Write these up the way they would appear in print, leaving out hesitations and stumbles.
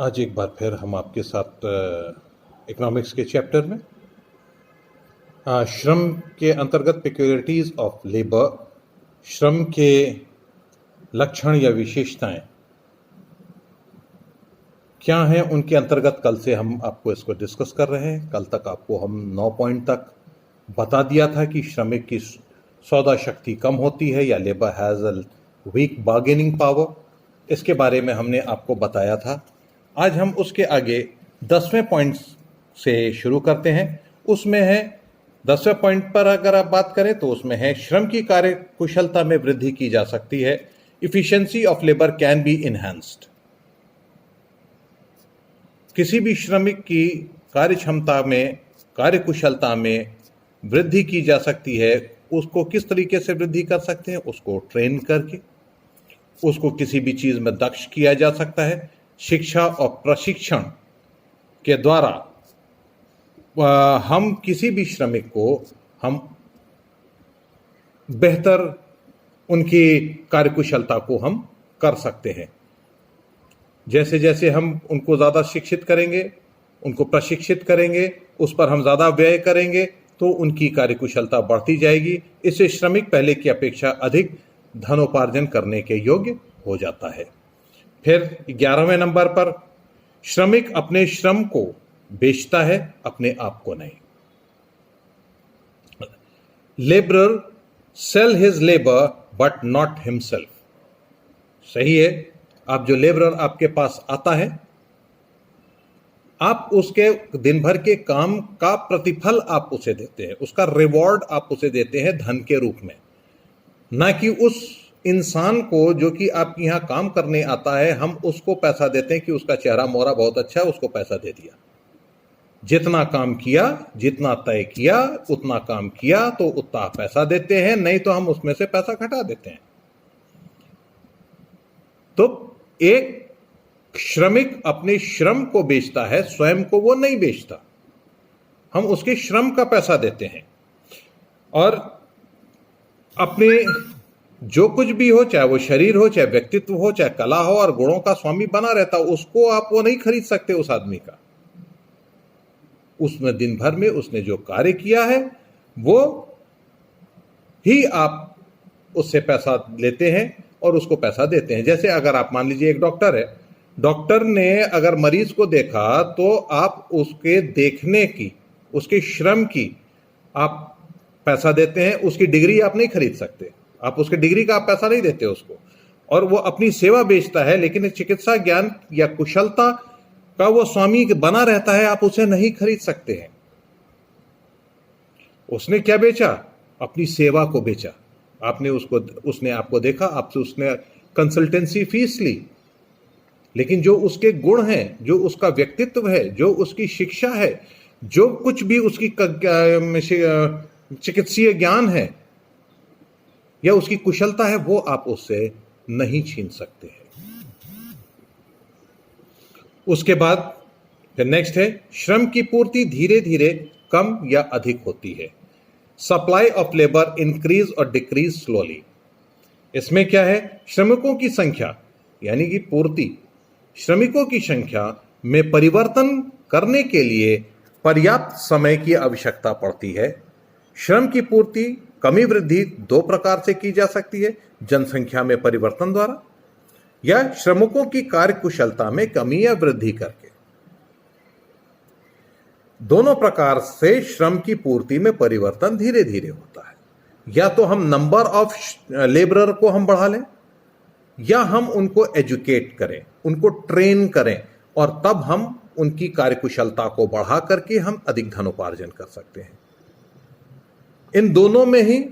आज एक बार फिर हम आपके साथ इकोनॉमिक्स के चैप्टर में श्रम के अंतर्गत पेक्युलरिटीज़ ऑफ लेबर, श्रम के लक्षण या विशेषताएं क्या हैं, उनके अंतर्गत कल से हम आपको इसको डिस्कस कर रहे हैं। कल तक आपको हम 9 पॉइंट तक बता दिया था कि श्रमिक की सौदा शक्ति कम होती है या labour has a weak bargaining power. इसके बारे में हमने आपको बताया था। आज हम उसके आगे 10वें पॉइंट से शुरू करते हैं। उसमें है 10वें पॉइंट पर अगर आप बात करें तो उसमें है श्रम की कार्य कुशलता में वृद्धि की जा सकती है। Efficiency of labour can be enhanced. किसी भी श्रमिक की कार्य क्षमता में, कार्य कुशलता में वृद्धि की जा सकती है। उसको किस तरीके से वृद्धि कर सकते हैं? उसको ट्रेन करके, उसको किसी भी चीज़ में दक्ष किया जा सकता है। शिक्षा और प्रशिक्षण के द्वारा हम किसी भी श्रमिक को हम बेहतर उनकी कार्यकुशलता को हम कर सकते हैं। जैसे जैसे हम उनको ज़्यादा शिक्षित करेंगे, उनको प्रशिक्षित करेंगे, उस पर हम ज़्यादा व्यय करेंगे तो उनकी कार्यकुशलता बढ़ती जाएगी। इससे श्रमिक पहले की अपेक्षा अधिक धनोपार्जन करने के योग्य हो जाता है। फिर 11वें नंबर पर श्रमिक अपने श्रम को बेचता है, अपने आप को नहीं। Labourer sell his labour but not himself. सही है। आप जो लेबरर आपके पास आता है, आप उसके दिन भर के काम का प्रतिफल आप उसे देते हैं, उसका रिवॉर्ड आप उसे देते हैं धन के रूप में, ना कि उस इंसान को जो कि आपके यहाँ काम करने आता है हम उसको पैसा देते हैं कि उसका चेहरा मोहरा बहुत अच्छा है, उसको पैसा दे दिया। जितना काम किया, जितना तय किया, उतना काम किया तो उतना पैसा देते हैं, नहीं तो हम उसमें से पैसा घटा देते हैं। तो एक श्रमिक अपने श्रम को बेचता है, स्वयं को वो नहीं बेचता। हम उसके श्रम का पैसा देते हैं और अपने जो कुछ भी हो, चाहे वो शरीर हो, चाहे व्यक्तित्व हो, चाहे कला हो, और गुणों का स्वामी बना रहता, उसको आप वो नहीं खरीद सकते। उस आदमी का, उसमें दिन भर में उसने जो कार्य किया है वो ही आप उससे पैसा लेते हैं और उसको पैसा देते हैं। जैसे अगर आप मान लीजिए एक डॉक्टर है, डॉक्टर ने अगर मरीज को देखा तो आप उसके देखने की, उसके श्रम की आप पैसा देते हैं। उसकी डिग्री आप नहीं खरीद सकते, आप उसके डिग्री का आप पैसा नहीं देते उसको। और वो अपनी सेवा बेचता है, लेकिन चिकित्सा ज्ञान या कुशलता का वो स्वामी बना रहता है, आप उसे नहीं खरीद सकते हैं। उसने क्या बेचा? अपनी सेवा को बेचा। उसने आपको देखा, आपसे उसने कंसल्टेंसी फीस ली, लेकिन जो उसके गुण हैं, जो उसका व्यक्तित्व है, जो उसकी शिक्षा है, जो कुछ भी उसकी चिकित्सीय ज्ञान है या उसकी कुशलता है, वो आप उससे नहीं छीन सकते हैं। उसके बाद फिर नेक्स्ट है श्रम की पूर्ति धीरे धीरे कम या अधिक होती है। सप्लाई ऑफ लेबर इंक्रीज और डिक्रीज स्लोली। इसमें क्या है? श्रमिकों की संख्या यानी कि पूर्ति, श्रमिकों की संख्या में परिवर्तन करने के लिए पर्याप्त समय की आवश्यकता पड़ती है। श्रम की पूर्ति कमी वृद्धि 2 प्रकार से की जा सकती है, जनसंख्या में परिवर्तन द्वारा या श्रमिकों की कार्य कुशलता में कमी या वृद्धि करके। दोनों प्रकार से श्रम की पूर्ति में परिवर्तन धीरे धीरे होता है। या तो हम नंबर ऑफ लेबरर को हम बढ़ा लें, या हम उनको एजुकेट करें, उनको ट्रेन करें, और तब हम उनकी कार्यकुशलता को बढ़ा करके हम अधिक धनोपार्जन कर सकते हैं। इन दोनों में ही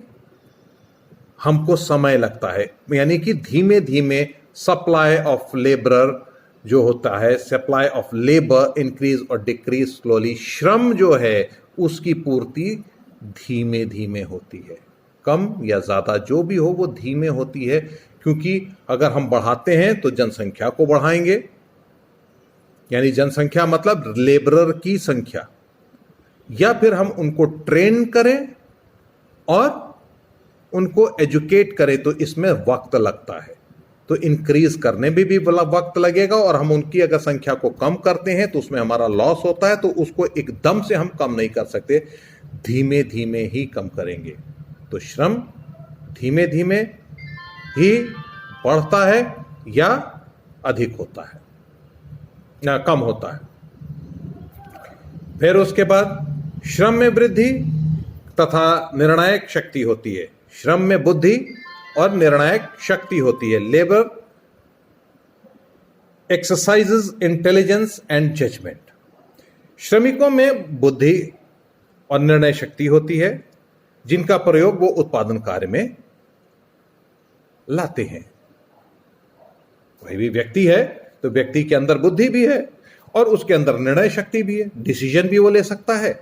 हमको समय लगता है, यानी कि धीमे धीमे सप्लाई ऑफ लेबरर जो होता है, सप्लाई ऑफ लेबर इंक्रीज और डिक्रीज स्लोली। श्रम जो है उसकी पूर्ति धीमे धीमे होती है, कम या ज़्यादा जो भी हो वो धीमे होती है, क्योंकि अगर हम बढ़ाते हैं तो जनसंख्या को बढ़ाएंगे, यानी जनसंख्या मतलब लेबरर की संख्या, या फिर हम उनको ट्रेन करें और उनको एजुकेट करें, तो इसमें वक्त लगता है। तो इंक्रीज करने में भी वक्त लगेगा, और हम उनकी अगर संख्या को कम करते हैं तो उसमें हमारा लॉस होता है, तो उसको एकदम से हम कम नहीं कर सकते, धीमे धीमे ही कम करेंगे। तो श्रम धीमे धीमे ही बढ़ता है या अधिक होता है या कम होता है। फिर उसके बाद श्रम में वृद्धि तथा निर्णायक शक्ति होती है। श्रम में बुद्धि और निर्णायक शक्ति होती है। Labour exercises intelligence and judgement. श्रमिकों में बुद्धि और निर्णय शक्ति होती है, जिनका प्रयोग वो उत्पादन कार्य में लाते हैं। कोई भी व्यक्ति है तो व्यक्ति के अंदर बुद्धि भी है और उसके अंदर निर्णय शक्ति भी है, डिसीजन भी वो ले सकता है,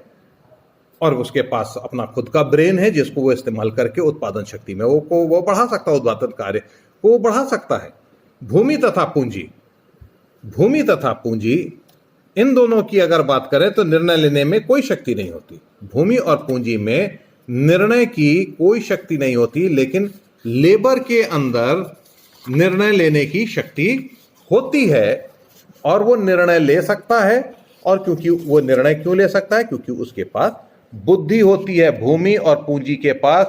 और उसके पास अपना खुद का ब्रेन है जिसको वो इस्तेमाल करके उत्पादन शक्ति में वो बढ़ा सकता है, उत्पादन कार्य को वो बढ़ा सकता है। भूमि तथा पूंजी। भूमि तथा पूंजी इन दोनों की अगर बात करें तो निर्णय लेने में कोई शक्ति नहीं होती। भूमि और पूंजी में निर्णय की कोई शक्ति नहीं होती, लेकिन लेबर के अंदर निर्णय लेने की शक्ति होती है और वो निर्णय ले सकता है। और क्योंकि वो निर्णय क्यों ले सकता है? क्योंकि उसके पास बुद्धि होती है। भूमि और पूंजी के पास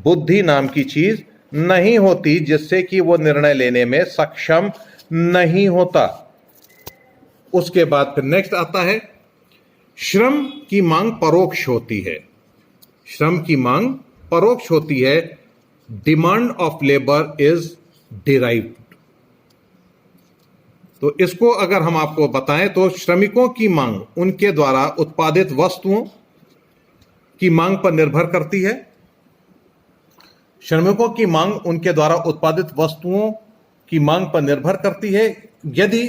बुद्धि नाम की चीज नहीं होती, जिससे कि वो निर्णय लेने में सक्षम नहीं होता। उसके बाद फिर नेक्स्ट आता है, श्रम की मांग परोक्ष होती है। श्रम की मांग परोक्ष होती है। Demand of labour is derived. तो इसको अगर हम आपको बताएं तो श्रमिकों की मांग उनके द्वारा उत्पादित वस्तुओं की मांग पर निर्भर करती है। श्रमिकों की मांग उनके द्वारा उत्पादित वस्तुओं की मांग पर निर्भर करती है। यदि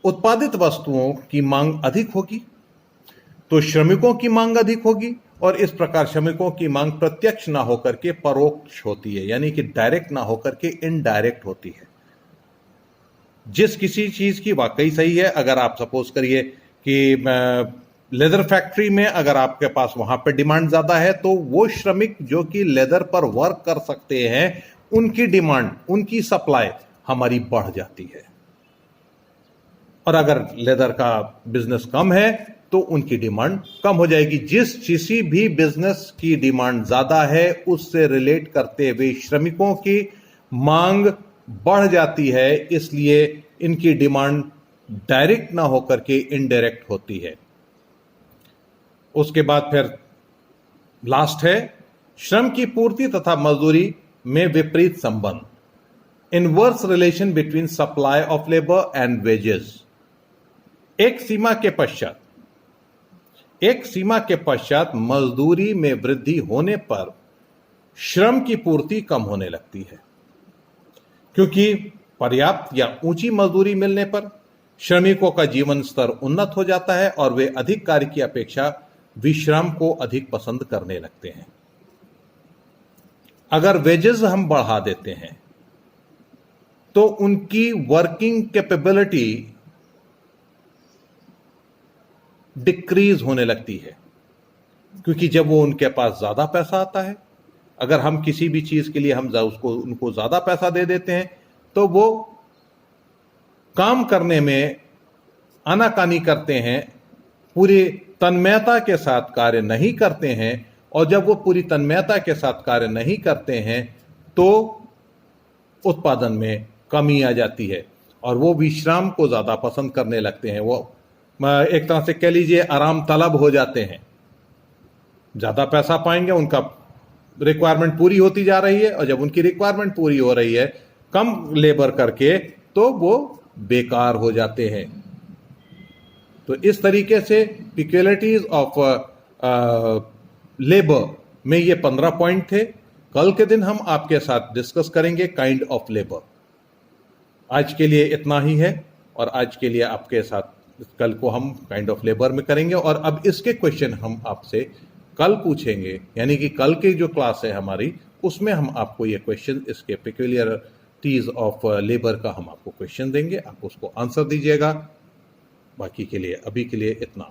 उत्पादित वस्तुओं की मांग अधिक होगी तो श्रमिकों की मांग अधिक होगी, और इस प्रकार श्रमिकों की मांग प्रत्यक्ष ना होकर के परोक्ष होती है, यानी कि डायरेक्ट ना होकर के इनडायरेक्ट होती है। जिस किसी चीज की वाकई सही है, अगर आप सपोज करिए कि लेदर फैक्ट्री में अगर आपके पास वहां पे डिमांड ज्यादा है, तो वो श्रमिक जो कि लेदर पर वर्क कर सकते हैं, उनकी डिमांड, उनकी सप्लाई हमारी बढ़ जाती है। और अगर लेदर का बिजनेस कम है तो उनकी डिमांड कम हो जाएगी। किसी भी बिजनेस की डिमांड ज्यादा है, उससे रिलेट करते हुए श्रमिकों की मांग बढ़ जाती है, इसलिए इनकी डिमांड डायरेक्ट ना होकर के इनडायरेक्ट होती है। उसके बाद फिर लास्ट है, श्रम की पूर्ति तथा मजदूरी में विपरीत संबंध। Inverse relation between supply of labour and wages. एक सीमा के पश्चात मजदूरी में वृद्धि होने पर श्रम की पूर्ति कम होने लगती है, क्योंकि पर्याप्त या ऊंची मजदूरी मिलने पर श्रमिकों का जीवन स्तर उन्नत हो जाता है और वे अधिक कार्य की अपेक्षा विश्राम को अधिक पसंद करने लगते हैं। अगर वेजेस हम बढ़ा देते हैं तो उनकी वर्किंग कैपेबिलिटी डिक्रीज होने लगती है, क्योंकि जब वो उनके पास ज्यादा पैसा आता है, अगर हम किसी भी चीज के लिए हम उनको ज्यादा पैसा दे देते हैं तो वो काम करने में आनाकानी करते हैं, पूरी तन्मयता के साथ कार्य नहीं करते हैं। और जब वो पूरी तन्मयता के साथ कार्य नहीं करते हैं तो उत्पादन में कमी आ जाती है और वो विश्राम को ज्यादा पसंद करने लगते हैं। वो एक तरह से कह लीजिए आराम तलब हो जाते हैं। ज्यादा पैसा पाएंगे, उनका रिक्वायरमेंट पूरी होती जा रही है, और जब उनकी रिक्वायरमेंट पूरी हो रही है कम लेबर करके, तो वो बेकार हो जाते हैं। तो इस तरीके से पिक्युलियरिटीज ऑफ लेबर में ये 15 पॉइंट थे। कल के दिन हम आपके साथ डिस्कस करेंगे काइंड ऑफ लेबर। आज के लिए इतना ही है, और आज के लिए आपके साथ कल को हम काइंड ऑफ लेबर में करेंगे। और अब इसके क्वेश्चन हम आपसे कल पूछेंगे, यानी कि कल की जो क्लास है हमारी, उसमें हम आपको ये क्वेश्चन, इसके पिक्युलियरिटीज ऑफ लेबर का हम आपको क्वेश्चन देंगे, आप उसको आंसर दीजिएगा। बाकी के लिए अभी के लिए इतना।